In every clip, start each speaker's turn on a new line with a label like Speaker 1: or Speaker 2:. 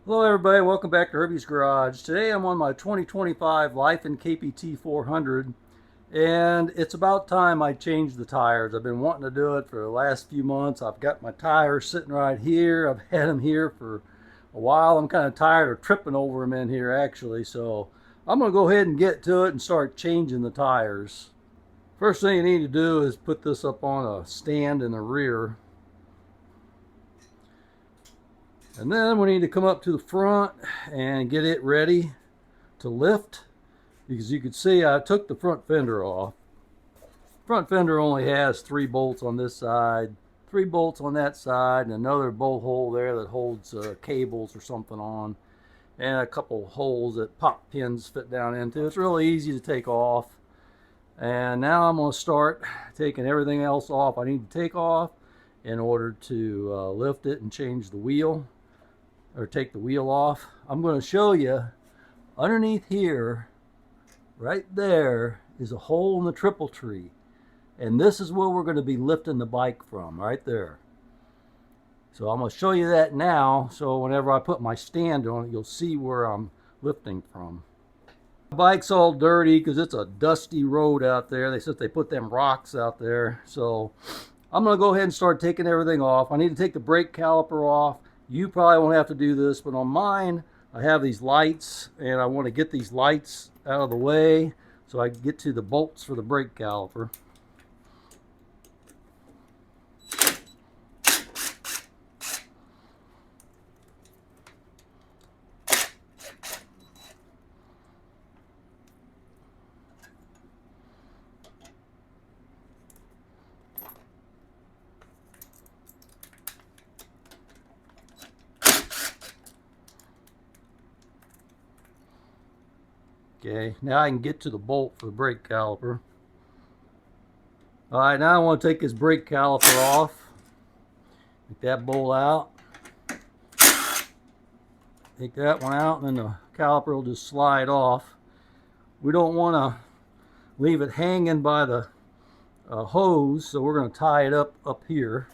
Speaker 1: Hello everybody, welcome back to Herbies Garage. Today I'm on my 2025 LIFAN KPT 400 and it's about time I changed the tires. I've been wanting to do it for the last few months. I've got my tires sitting right here. I've had them here for a while. I'm kind of tired of tripping over them in here actually, so I'm going to go ahead and get to it and start changing the tires. First thing you need to do is put this up on a stand in the rear. And then we need to come up to the front and get it ready to lift, because you can see I took the front fender off. Front fender only has 3 bolts on this side, 3 bolts on that side, and another bolt hole there that holds cables or something on, and a couple holes that pop pins fit down into. It's really easy to take off. And now I'm going to start taking everything else off I need to take off in order to lift it and change the wheel, or take the wheel off. I'm going to show you underneath here, right there is a hole in the triple tree, and this is where we're going to be lifting the bike from, right there. So I'm going to show you that now, so whenever I put my stand on it, you'll see where I'm lifting from. The bike's all dirty because it's a dusty road out there. They said they put them rocks out there, so I'm going to go ahead and start taking everything off. I need to take the brake caliper off. You probably won't have to do this, but on mine, I have these lights, and I want to get these lights out of the way so I can get to the bolts for the brake caliper. Okay, now I can get to the bolt for the brake caliper. Alright, now I want to take this brake caliper off. Take that bolt out. Take that one out, and then the caliper will just slide off. We don't want to leave it hanging by the hose, so we're going to tie it up here.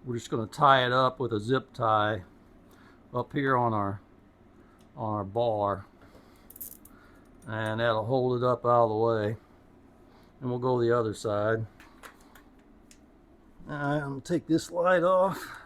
Speaker 1: We're just going to tie it up with a zip tie up here on our bar, and that'll hold it up out of the way. And we'll go the other side. Alright, I'm going to take this light off.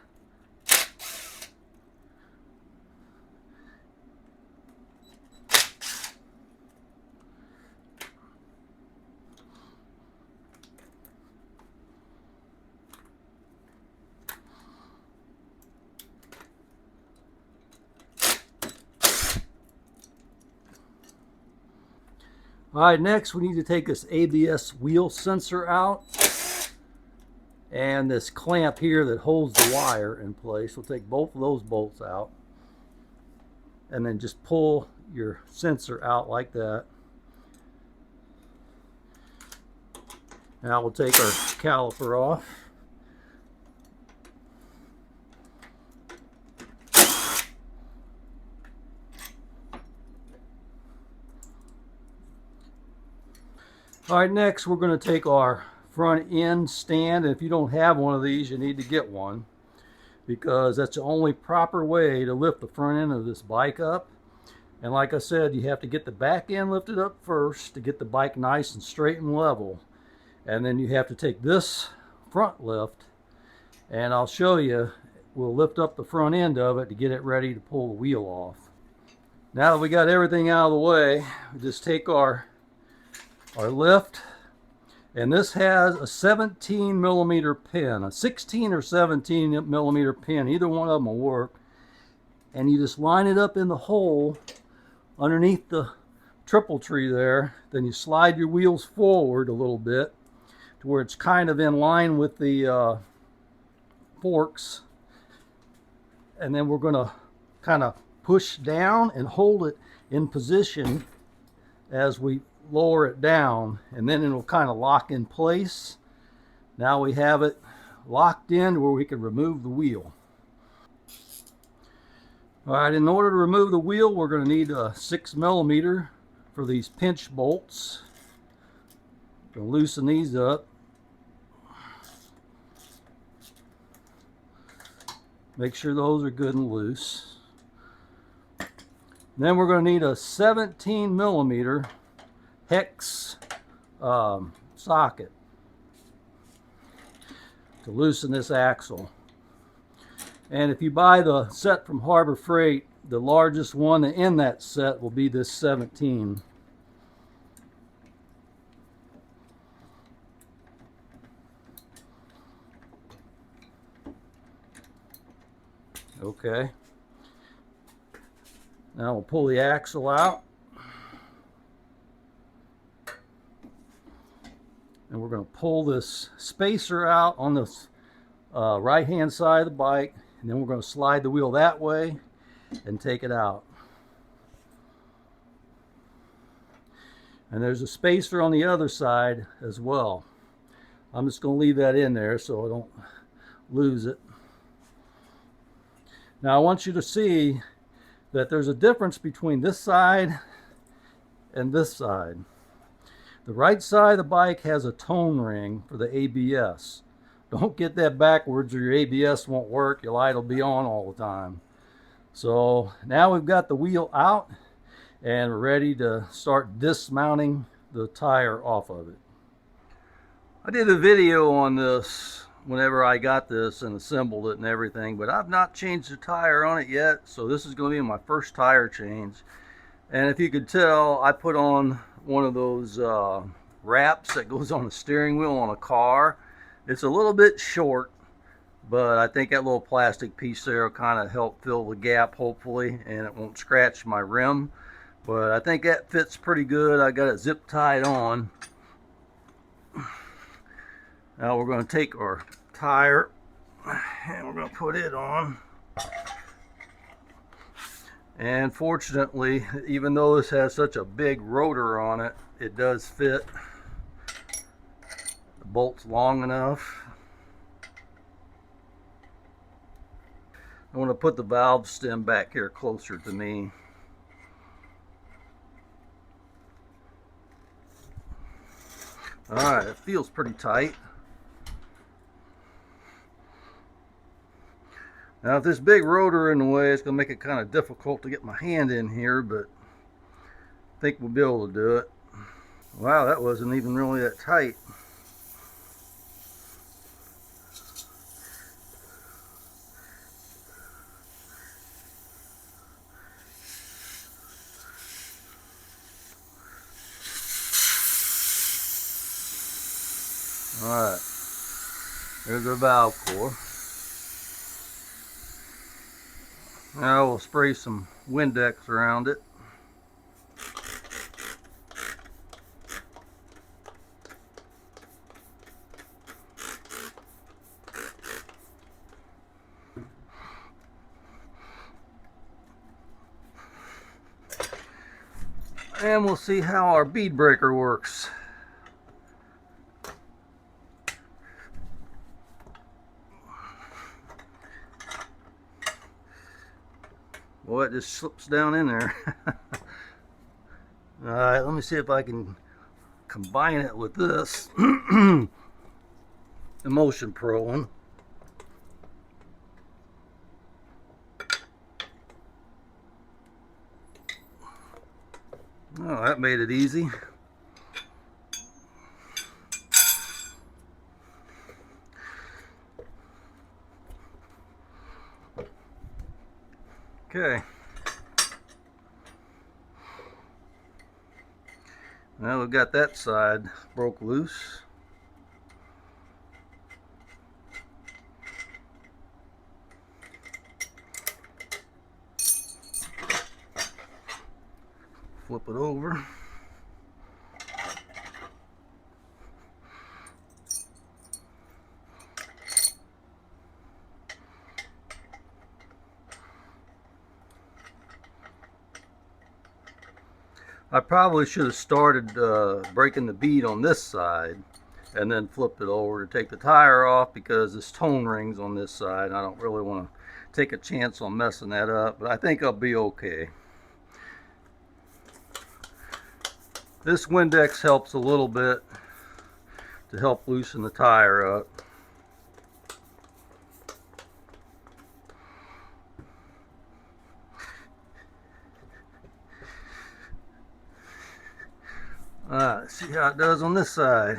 Speaker 1: Alright, next we need to take this ABS wheel sensor out, and this clamp here that holds the wire in place. We'll take both of those bolts out, and then just pull your sensor out like that. Now we'll take our caliper off. Alright, next we're going to take our front end stand, and if you don't have one of these, you need to get one, because that's the only proper way to lift the front end of this bike up. And like I said, you have to get the back end lifted up first to get the bike nice and straight and level, and then you have to take this front lift, and I'll show you, we'll lift up the front end of it to get it ready to pull the wheel off. Now that we got everything out of the way, we just take our lift, and this has a 17 millimeter pin, a 16 or 17 millimeter pin, either one of them will work, and you just line it up in the hole underneath the triple tree there. Then you slide your wheels forward a little bit to where it's kind of in line with the forks, and then we're going to kind of push down and hold it in position as we lower it down, and then it'll kind of lock in place. Now we have it locked in where we can remove the wheel. Alright, in order to remove the wheel, we're going to need a 6 millimeter for these pinch bolts. Going to loosen these up. Make sure those are good and loose. Then we're going to need a 17 millimeter hex socket to loosen this axle. And if you buy the set from Harbor Freight, the largest one in that set will be this 17. Okay. Now we'll pull the axle out. And we're going to pull this spacer out on the right hand side of the bike. And then we're going to slide the wheel that way and take it out. And there's a spacer on the other side as well. I'm just going to leave that in there so I don't lose it. Now I want you to see that there's a difference between this side and this side. The right side of the bike has a tone ring for the ABS. Don't get that backwards or your ABS won't work. Your light will be on all the time. So now we've got the wheel out and we're ready to start dismounting the tire off of it. I did a video on this whenever I got this and assembled it and everything, but I've not changed the tire on it yet, so this is going to be my first tire change. And if you could tell, I put on one of those wraps that goes on the steering wheel on a car. It's a little bit short, but I think that little plastic piece there will kind of help fill the gap, hopefully, and it won't scratch my rim. But I think that fits pretty good. I got it zip tied on. Now we're going to take our tire and we're going to put it on. And fortunately, even though this has such a big rotor on it, it does fit. The bolt's long enough. I want to put the valve stem back here closer to me. Alright, it feels pretty tight. Now, if this big rotor in the way, it's going to make it kind of difficult to get my hand in here, but I think we'll be able to do it. Wow, that wasn't even really that tight. Alright, there's our valve core. Now we'll spray some Windex around it. And we'll see how our bead breaker works. Boy, it just slips down in there. Alright, let me see if I can combine it with this Emotion Pro one. Oh, that made it easy. Okay. Now we've got that side broke loose. Flip it over. I probably should have started breaking the bead on this side and then flipped it over to take the tire off, because this tone ring's on this side. I don't really want to take a chance on messing that up, but I think I'll be okay. This Windex helps a little bit to help loosen the tire up. Let's see how it does on this side.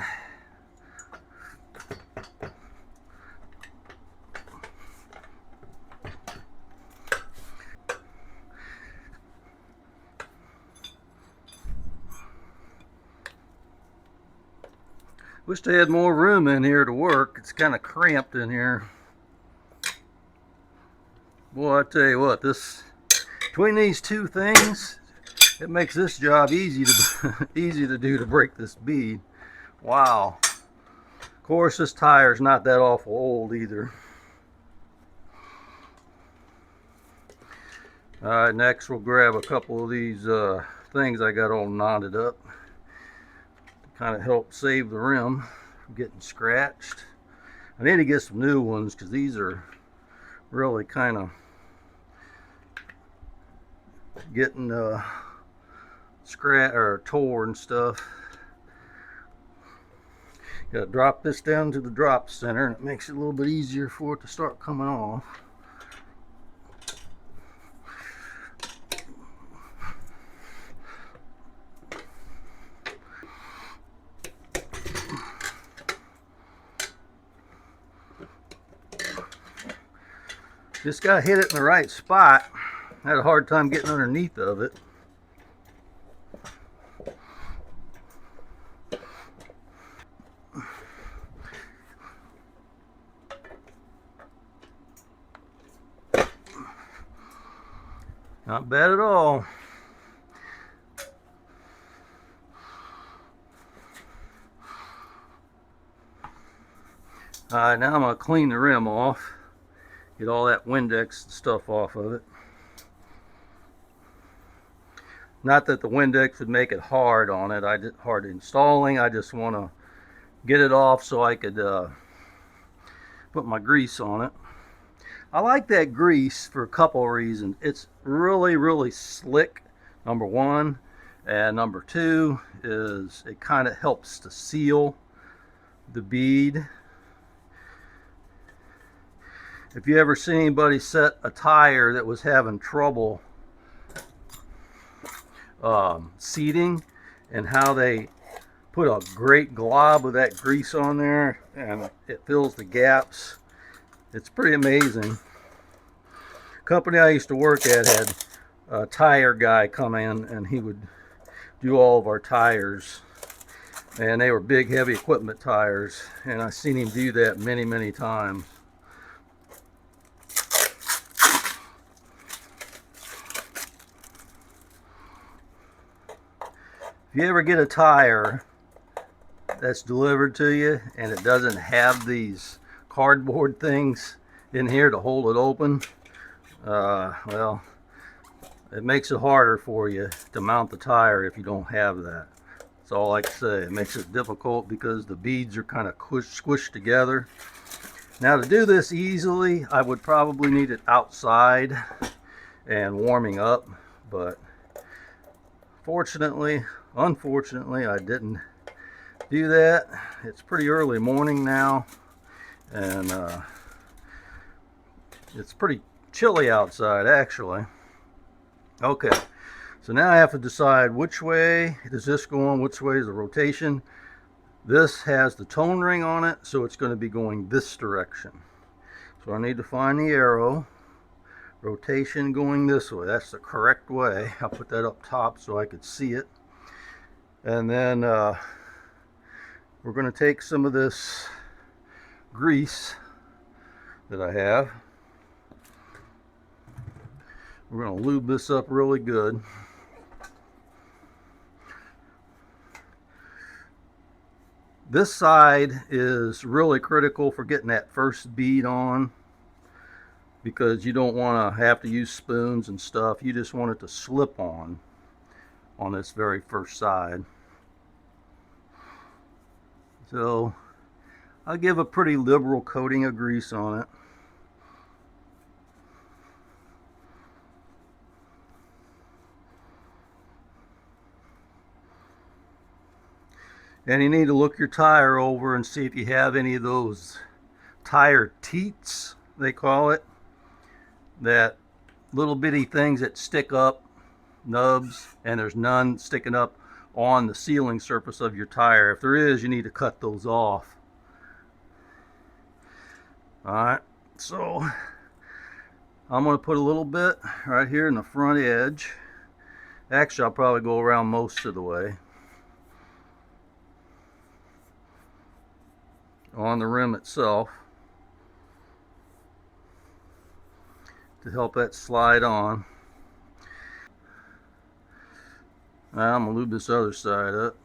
Speaker 1: Wish they had more room in here to work. It's kind of cramped in here. Boy, I tell you what, between these two things, it makes this job easy to do to break this bead. Wow. Of course, this tire's not that awful old either. All right, next we'll grab a couple of these things I got all knotted up. Kind of help save the rim from getting scratched. I need to get some new ones because these are really kind of getting scratched or torn and stuff. Got to drop this down to the drop center, and it makes it a little bit easier for it to start coming off. Just got to hit it in the right spot. I had a hard time getting underneath of it. Not bad at all. Alright, now I'm going to clean the rim off. Get all that Windex stuff off of it. Not that the Windex would make it hard on it. Hard installing. I just want to get it off so I could put my grease on it. I like that grease for a couple of reasons. It's really slick, number one, and number two is it kind of helps to seal the bead. If you ever seen anybody set a tire that was having trouble seating, and how they put a great glob of that grease on there and it fills the gaps, it's pretty amazing. Company I used to work at had a tire guy come in, and he would do all of our tires, and they were big heavy equipment tires, and I've seen him do that many times. If you ever get a tire that's delivered to you and it doesn't have these cardboard things in here to hold it open, well, it makes it harder for you to mount the tire if you don't have that. That's all I can say. It makes it difficult because the beads are kind of squished together. Now, to do this easily, I would probably need it outside and warming up, but unfortunately, I didn't do that. It's pretty early morning now, and it's pretty chilly outside actually. Okay, so now I have to decide which way does this go on, which way is the rotation. This has the tone ring on it, so it's going to be going this direction. So I need to find the arrow. Rotation going this way. That's the correct way. I'll put that up top so I could see it. And then we're going to take some of this grease that I have. We're going to lube this up really good. This side is really critical for getting that first bead on, because you don't want to have to use spoons and stuff. You just want it to slip on this very first side. So I'll give a pretty liberal coating of grease on it. And you need to look your tire over and see if you have any of those tire teats, they call it. That little bitty things that stick up, nubs, and there's none sticking up on the sealing surface of your tire. If there is, you need to cut those off. Alright, so I'm going to put a little bit right here in the front edge. Actually, I'll probably go around most of the way on the rim itself to help that slide on. Now I'm going to lube this other side up.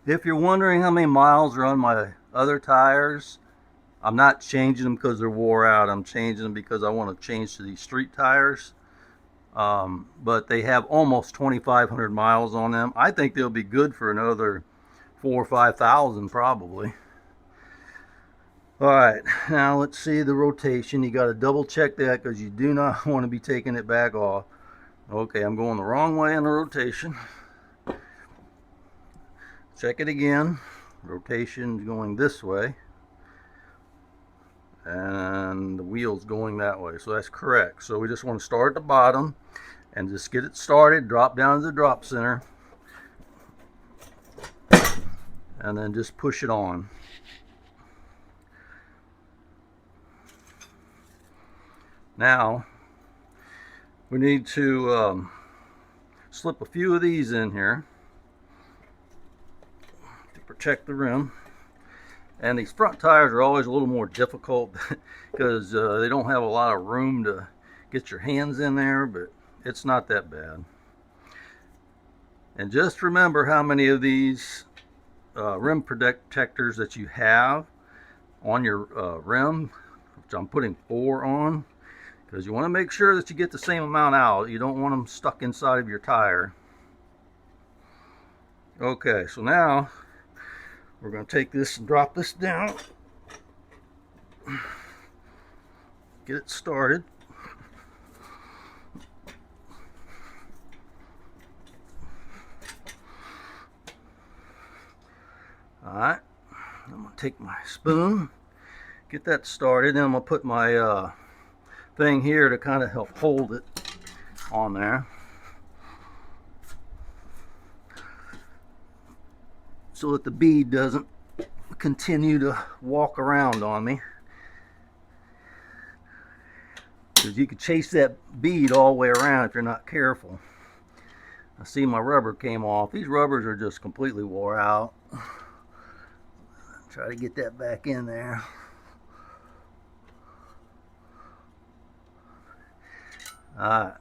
Speaker 1: If you're wondering how many miles are on my other tires, I'm not changing them because they're wore out. I'm changing them because I want to change to these street tires. But they have almost 2,500 miles on them. I think they'll be good for another 4,000 or 5,000 probably. Alright, now let's see the rotation. You got to double check that because you do not want to be taking it back off. Okay, I'm going the wrong way in the rotation. Check it again. Rotation is going this way. And the wheel's going that way. So that's correct. So we just want to start at the bottom and just get it started. Drop down to the drop center. And then just push it on. Now, we need to slip a few of these in here to protect the rim. And these front tires are always a little more difficult because they don't have a lot of room to get your hands in there, but it's not that bad. And just remember how many of these rim protectors that you have on your rim, which I'm putting 4 on, because you want to make sure that you get the same amount out. You don't want them stuck inside of your tire. Okay, so now we're going to take this and drop this down. Get it started. Alright, I'm going to take my spoon, get that started, then I'm going to put my thing here to kind of help hold it on there. So that the bead doesn't continue to walk around on me. Because you could chase that bead all the way around if you're not careful. I see my rubber came off. These rubbers are just completely wore out. Try to get that back in there. Alright.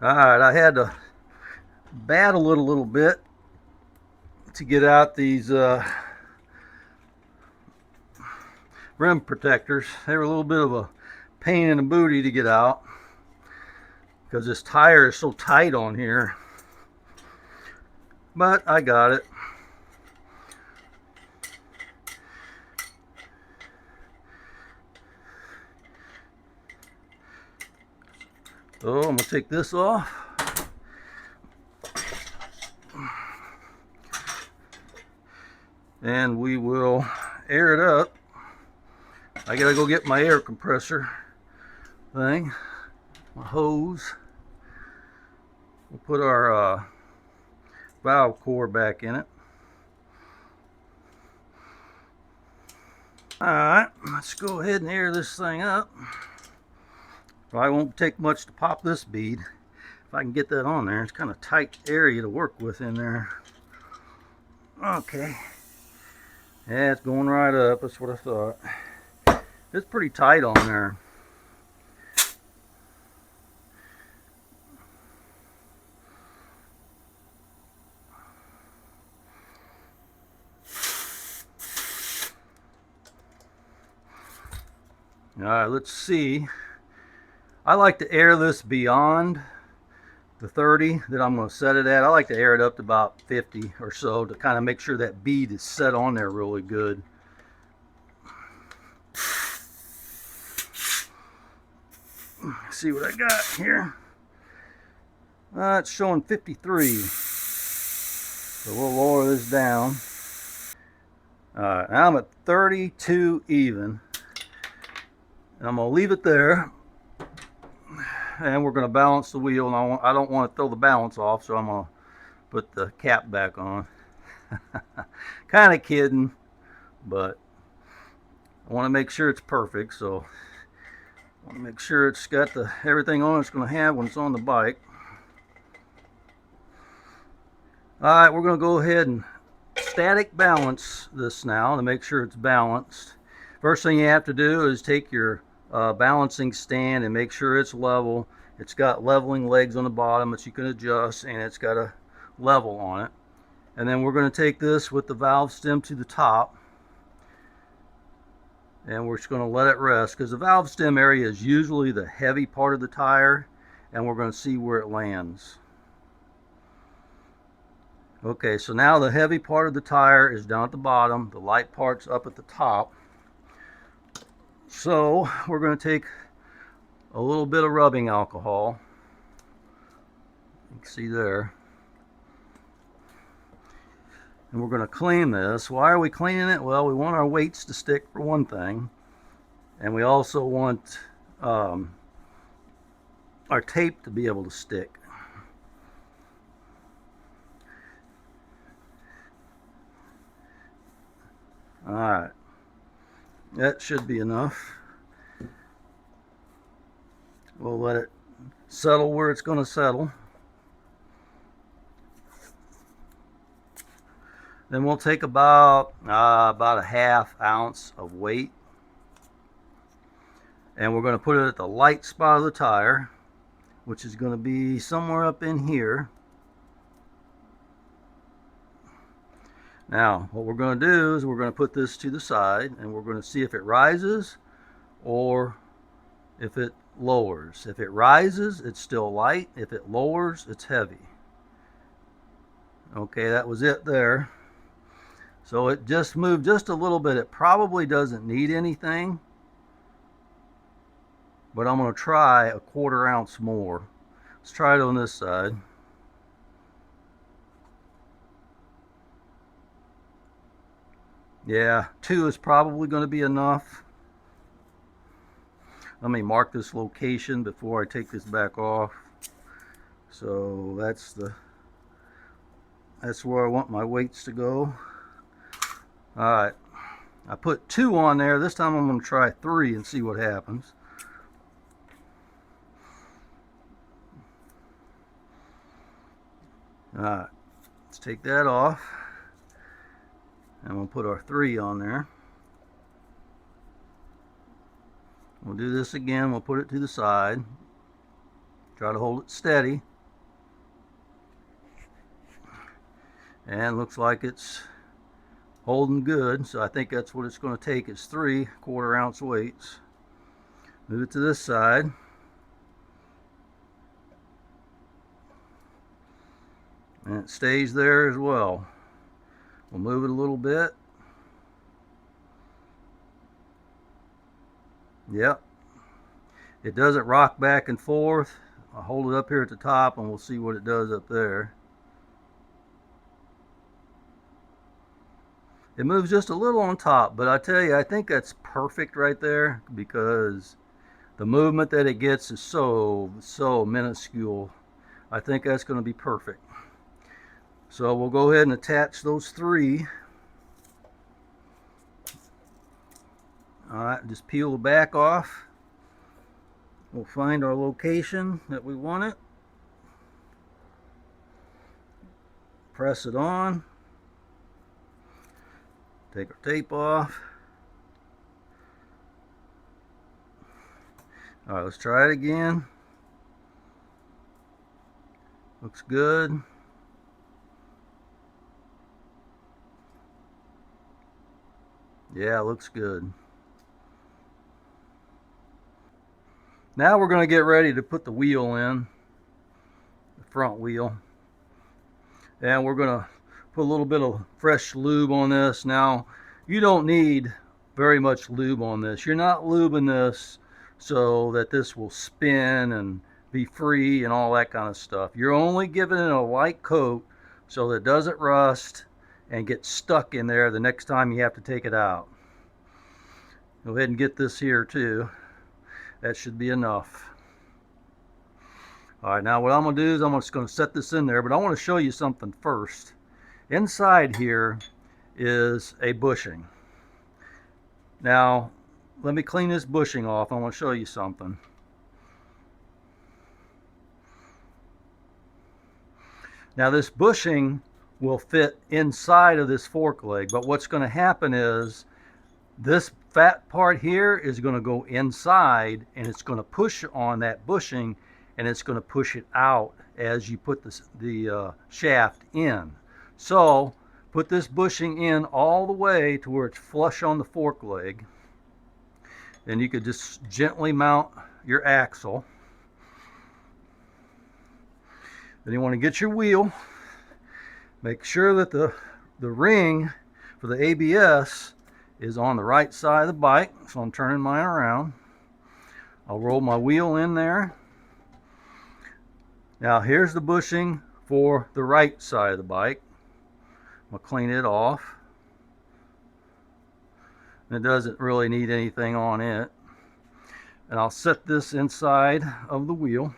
Speaker 1: Alright, I had to battle it a little bit to get out these rim protectors. They were a little bit of a pain in the booty to get out because this tire is so tight on here. But I got it. So I'm going to take this off. And we will air it up. I gotta go get my air compressor thing, my hose. We'll put our valve core back in it. Alright, let's go ahead and air this thing up. Probably won't take much to pop this bead. if I can get that on there. It's kind of tight area to work with in there. Okay. Yeah, it's going right up. That's what I thought. It's pretty tight on there. All right, let's see. I like to air this beyond the 30 that I'm going to set it at. I like to air it up to about 50 or so to kind of make sure that bead is set on there really good. See what I got here. It's showing 53. So we'll lower this down. Alright, now I'm at 32 even. And I'm going to leave it there. And we're going to balance the wheel. And I don't want to throw the balance off, so I'm going to put the cap back on. Kind of kidding, but I want to make sure it's perfect. So I want to make sure it's got everything on it's going to have when it's on the bike. Alright, we're going to go ahead and static balance this now to make sure it's balanced. First thing you have to do is take your balancing stand and make sure it's level. It's got leveling legs on the bottom that you can adjust, and it's got a level on it. And then we're going to take this with the valve stem to the top, and we're just going to let it rest, because the valve stem area is usually the heavy part of the tire, and we're going to see where it lands. Okay, so now the heavy part of the tire is down at the bottom, the light part's up at the top. So we're going to take a little bit of rubbing alcohol. You can see there. And we're going to clean this. Why are we cleaning it? Well, we want our weights to stick for one thing. And we also want our tape to be able to stick. Alright. That should be enough. We'll let it settle where it's going to settle. Then we'll take about a half ounce of weight, and we're going to put it at the light spot of the tire, which is going to be somewhere up in here. Now, what we're going to do is we're going to put this to the side, and we're going to see if it rises or if it lowers. If it rises, it's still light. If it lowers, it's heavy. Okay, that was it there. So it just moved just a little bit. It probably doesn't need anything, but I'm going to try a 1/4 ounce more. Let's try it on this side. Yeah, 2 is probably going to be enough. Let me mark this location before I take this back off. So that's where I want my weights to go. Alright, I put 2 on there. This time I'm going to try 3 and see what happens. Alright, let's take that off. And we'll put our 3 on there. We'll do this again. We'll put it to the side. Try to hold it steady. And looks like it's holding good. So I think that's what it's going to take. It's 3 1/4 ounce weights. Move it to this side. And it stays there as well. We'll move it a little bit. Yep. It doesn't rock back and forth. I'll hold it up here at the top and we'll see what it does up there. It moves just a little on top, but I tell you, I think that's perfect right there, because the movement that it gets is so minuscule. I think that's going to be perfect. So we'll go ahead and attach those 3. Alright, just peel the back off. We'll find our location that we want it. press it on. Take our tape off. All right, let's try it again. Looks good. Yeah, looks good. Now we're going to get ready to put the wheel in, the front wheel. And we're going to put a little bit of fresh lube on this. Now, you don't need very much lube on this. You're not lubing this so that this will spin and be free and all that kind of stuff. You're only giving it a light coat so that it doesn't rust and get stuck in there the next time you have to take it out. Go ahead and get this here too. That should be enough. All right, now what I'm going to do is I'm just going to set this in there, but I want to show you something first. Inside here is a bushing. Now, let me clean this bushing off. I want to show you something. Now, this bushing will fit inside of this fork leg, but what's going to happen is this fat part here is going to go inside and it's going to push on that bushing and it's going to push it out as you put the shaft in. So put this bushing in all the way to where it's flush on the fork leg. Then you could just gently mount your axle. Then you want to get your wheel. Make sure that the ring for the ABS is on the right side of the bike. So I'm turning mine around. I'll roll my wheel in there. Now here's the bushing for the right side of the bike. I'll clean it off. It doesn't really need anything on it. And I'll set this inside of the wheel.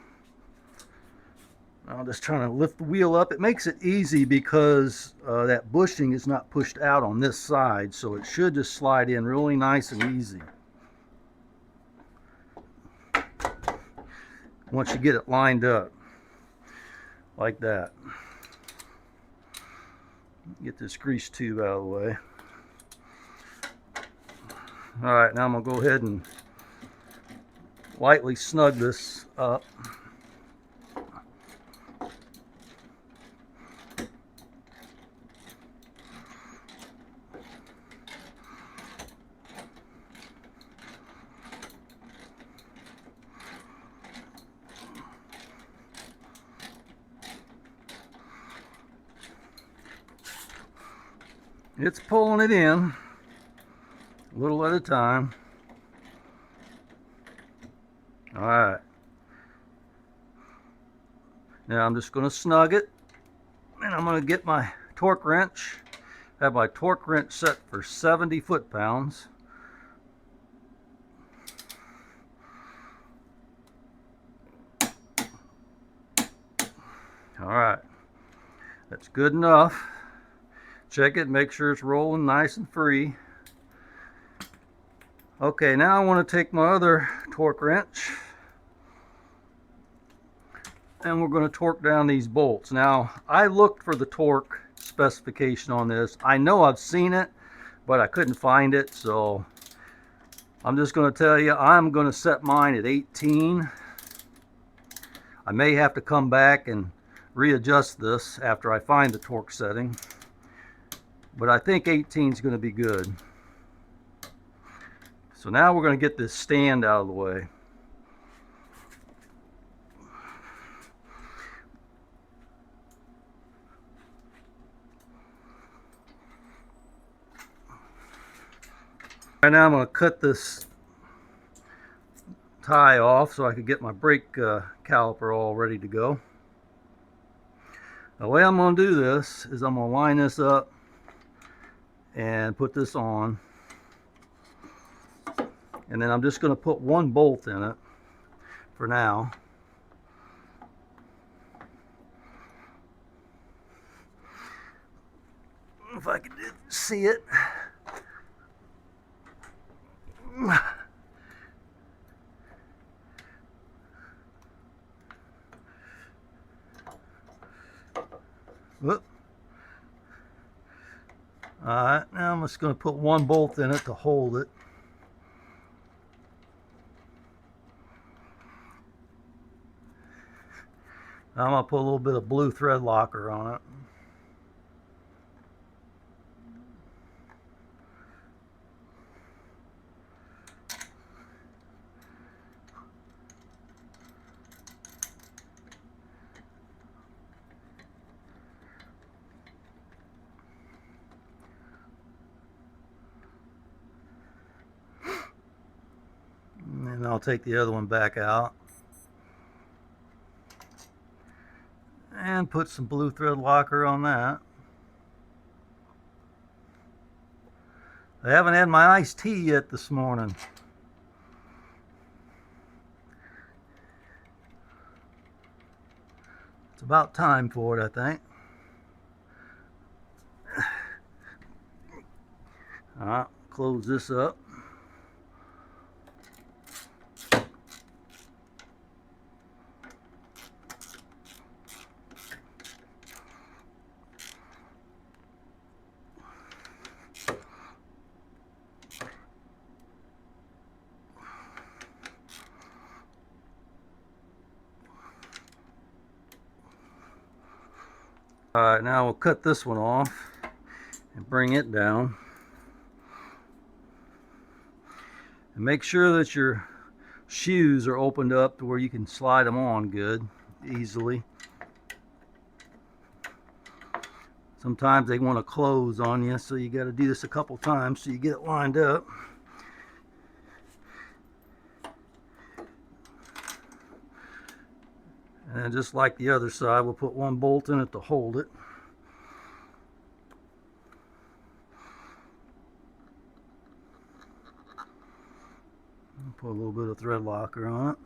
Speaker 1: I'm just trying to lift the wheel up. It makes it easy because that bushing is not pushed out on this side, so it should just slide in really nice and easy. Once you get it lined up like that. Get this grease tube out of the way. All right, now I'm gonna go ahead and lightly snug this up. It's pulling it in a little at a time. All right. Now I'm just going to snug it, and I'm going to get my torque wrench. Have my torque wrench set for 70 foot-pounds. All right. That's good enough. Check it, make sure it's rolling nice and free. Okay, now I want to take my other torque wrench and we're going to torque down these bolts. Now, I looked for the torque specification on this. I know I've seen it, but I couldn't find it, so I'm just going to tell you I'm going to set mine at 18. I may have to come back and readjust this after I find the torque setting. But I think 18 is going to be good. So now we're going to get this stand out of the way. Right now I'm going to cut this tie off so I can get my brake caliper all ready to go. The way I'm going to do this is I'm going to line this up and put this on, and then I'm just going to put one bolt in it for now. If I can see it. Whoop. Alright, now I'm just going to put one bolt in it to hold it. I'm going to put a little bit of blue thread locker on it. And I'll take the other one back out and put some blue thread locker on that. I haven't had my iced tea yet this morning. It's about time for it, I think. Alright, close this up. Alright, now we'll cut this one off and bring it down. And make sure that your shoes are opened up to where you can slide them on good, easily. Sometimes they want to close on you, so you got to do this a couple times so you get it lined up. And just like the other side, we'll put one bolt in it to hold it. Put a little bit of thread locker on it.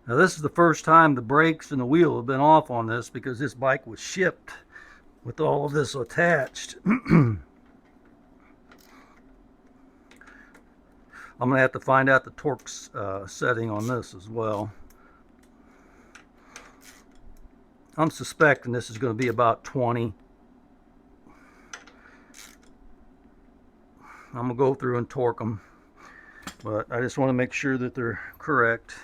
Speaker 1: Now this is the first time the brakes and the wheel have been off on this, because this bike was shipped with all of this attached. I'm going to have to find out the torque setting on this as well. I'm suspecting this is going to be about 20. I'm going to go through and torque them, but I just want to make sure that they're correct.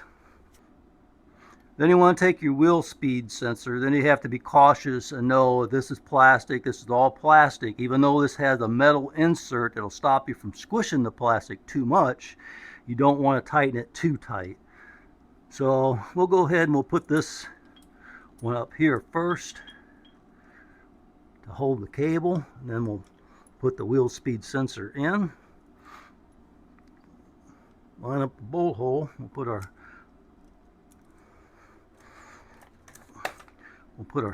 Speaker 1: Then you want to take your wheel speed sensor. Then you have to be cautious and know this is plastic. This is all plastic. Even though this has a metal insert that'll stop you from squishing the plastic too much, you don't want to tighten it too tight. So we'll go ahead and we'll put this one up here first to hold the cable. And then we'll put the wheel speed sensor in. Line up the bolt hole. We'll put our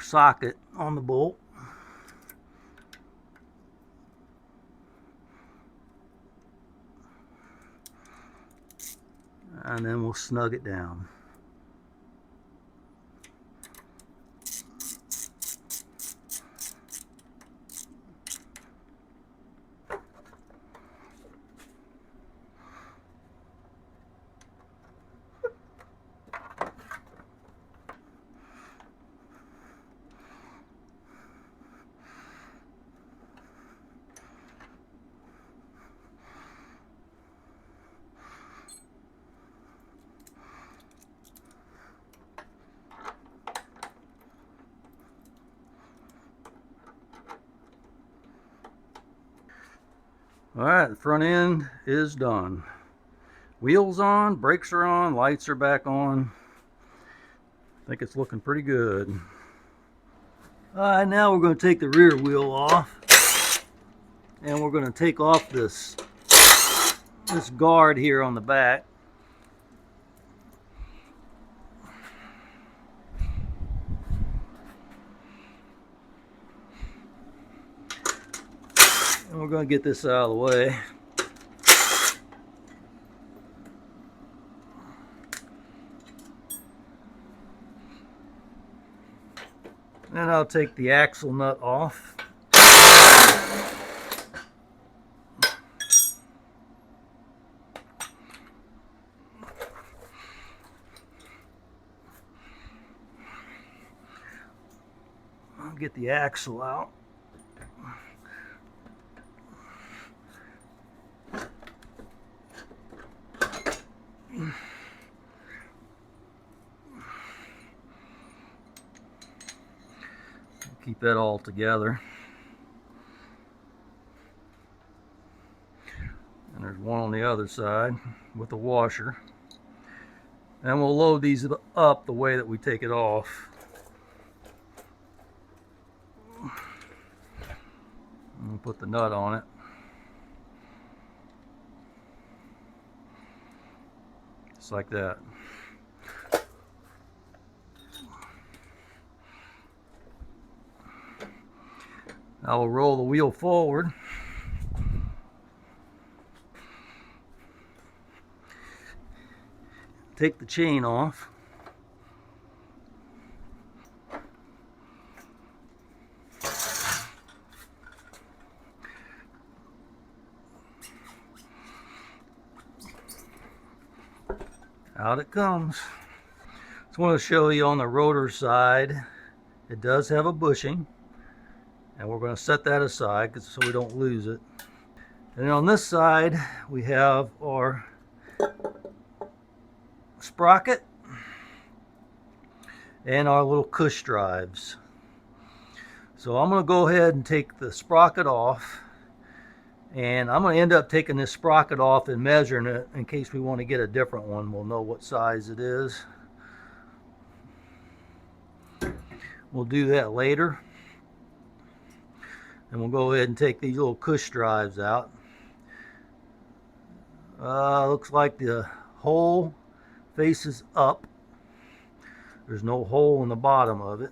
Speaker 1: socket on the bolt. And then we'll snug it down. Alright, the front end is done. Wheels on, brakes are on, lights are back on. I think it's looking pretty good. Alright, now we're going to take the rear wheel off. And we're going to take off this guard here on the back. And we're going to get this out of the way. Then I'll take the axle nut off. I'll get the axle out. Keep that all together. And there's one on the other side with the washer. And we'll load these up the way that we take it off. And we'll put the nut on it. Just like that. I will roll the wheel forward. Take the chain off. Out it comes. Just want to show you on the rotor side, it does have a bushing. And we're going to set that aside so we don't lose it. And on this side, we have our sprocket and our little cush drives. So I'm going to go ahead and take the sprocket off. And I'm going to end up taking this sprocket off and measuring it in case we want to get a different one. We'll know what size it is. We'll do that later. And we'll go ahead and take these little cush drives out. Looks like the hole faces up. There's no hole in the bottom of it.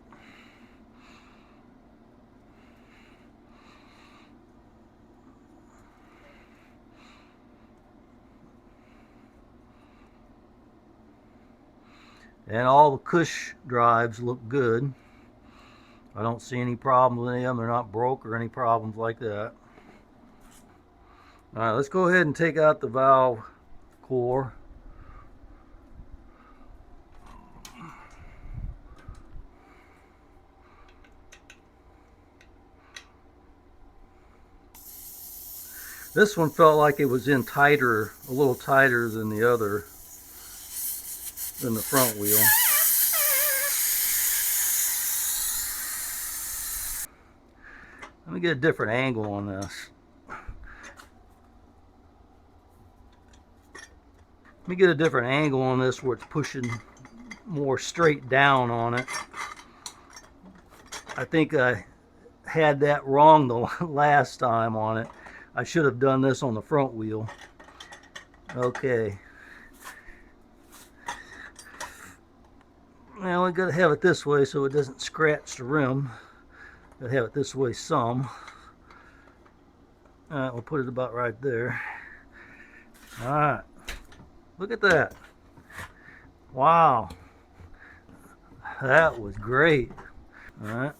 Speaker 1: And all the cush drives look good. I don't see any problems with them. They're not broke or any problems like that. All right, let's go ahead and take out the valve core. This one felt like it was in tighter, a little tighter than the other, than the front wheel. Let me get a different angle on this. Let me get a different angle on this where it's pushing more straight down on it. I think I had that wrong the last time on it. I should have done this on the front wheel. Okay. Now we gotta have it this way so it doesn't scratch the rim. Gotta have it this way some. Alright, we'll put it about right there. Alright. Look at that. Wow. That was great. Alright.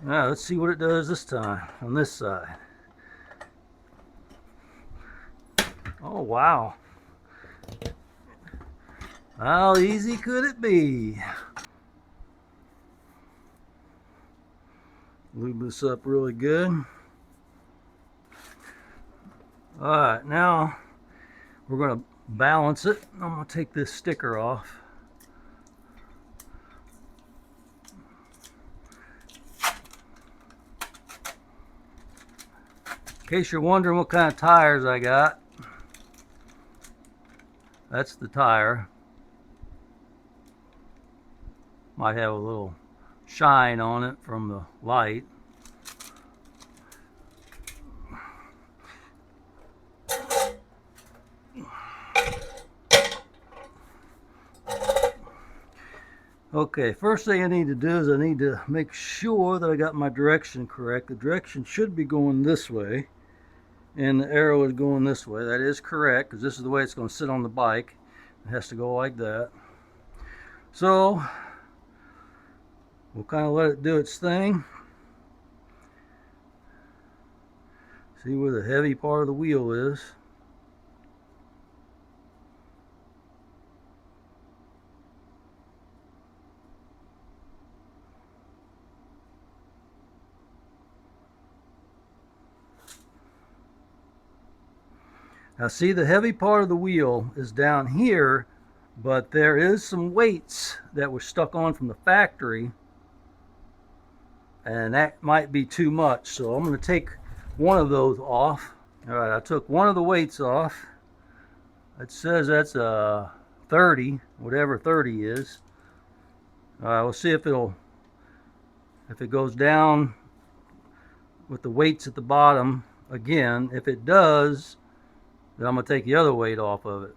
Speaker 1: Now let's see what it does this time on this side. Oh wow. How easy could it be? Lube this up really good. Alright, now we're going to balance it. I'm going to take this sticker off. In case you're wondering what kind of tires I got, that's the tire. Might have a little shine on it from the light. Okay, first thing I need to do is I need to make sure that I got my direction correct. The direction should be going this way, and the arrow is going this way. That is correct, because this is the way it's going to sit on the bike. It has to go like that. So we'll kind of let it do its thing. See where the heavy part of the wheel is. Now see, the heavy part of the wheel is down here, but there is some weights that were stuck on from the factory, and that might be too much. So I'm going to take one of those off. All right, I took one of the weights off. It says that's a 30, whatever 30 is. All right, we'll see if it goes down with the weights at the bottom again. If it does, then I'm going to take the other weight off of it.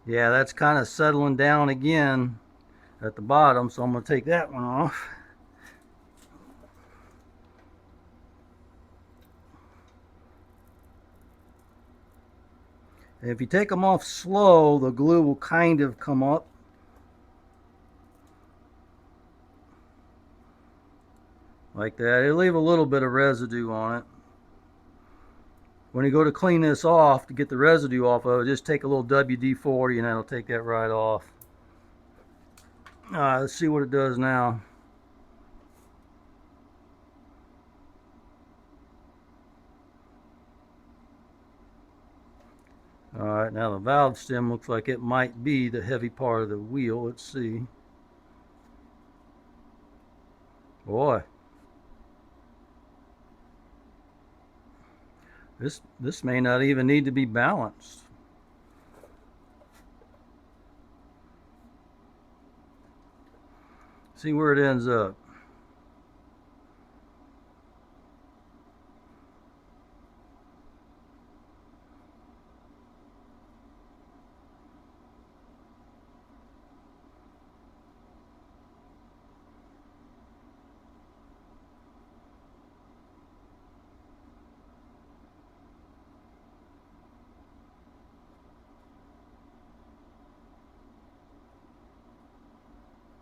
Speaker 1: Yeah, that's kind of settling down again at the bottom, so I'm going to take that one off. And if you take them off slow, the glue will kind of come up. Like that. It'll leave a little bit of residue on it. When you go to clean this off, to get the residue off of it, just take a little WD-40 and that'll take that right off. Alright, let's see what it does now. Alright, now the valve stem looks like it might be the heavy part of the wheel. Let's see. Boy. This may not even need to be balanced. See where it ends up.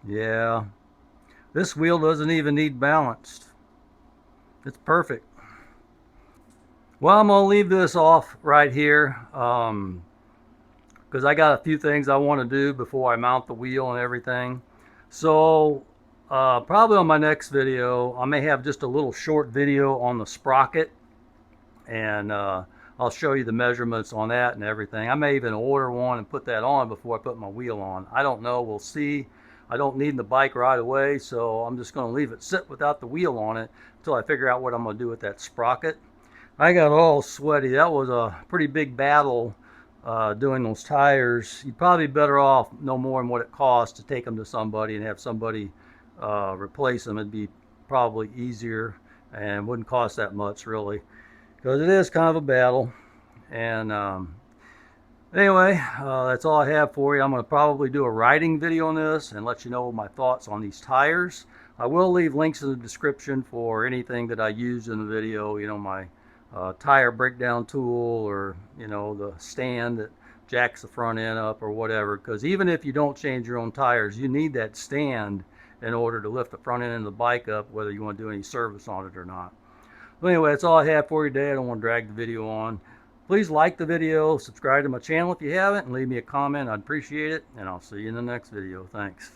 Speaker 1: Yeah, this wheel doesn't even need balanced. It's perfect. Well, I'm gonna leave this off right here because I got a few things I want to do before I mount the wheel and everything. So probably on my next video, I may have just a little short video on the sprocket, and I'll show you the measurements on that and everything. I may even order one and put that on before I put my wheel on. I don't know, we'll see. I don't need the bike right away, so I'm just going to leave it sit without the wheel on it until I figure out what I'm going to do with that sprocket. I got all sweaty. That was a pretty big battle doing those tires. You'd probably be better off no more than what it costs to take them to somebody and have somebody replace them. It'd be probably easier and wouldn't cost that much really, because it is kind of a battle. And anyway, that's all I have for you. I'm going to probably do a riding video on this and let you know my thoughts on these tires. I will leave links in the description for anything that I used in the video, you know, my tire breakdown tool, or you know, the stand that jacks the front end up or whatever, because even if you don't change your own tires, you need that stand in order to lift the front end of the bike up, whether you want to do any service on it or not. But anyway, that's all I have for you today. I don't want to drag the video on. Please like the video, subscribe to my channel if you haven't, and leave me a comment. I'd appreciate it, and I'll see you in the next video. Thanks.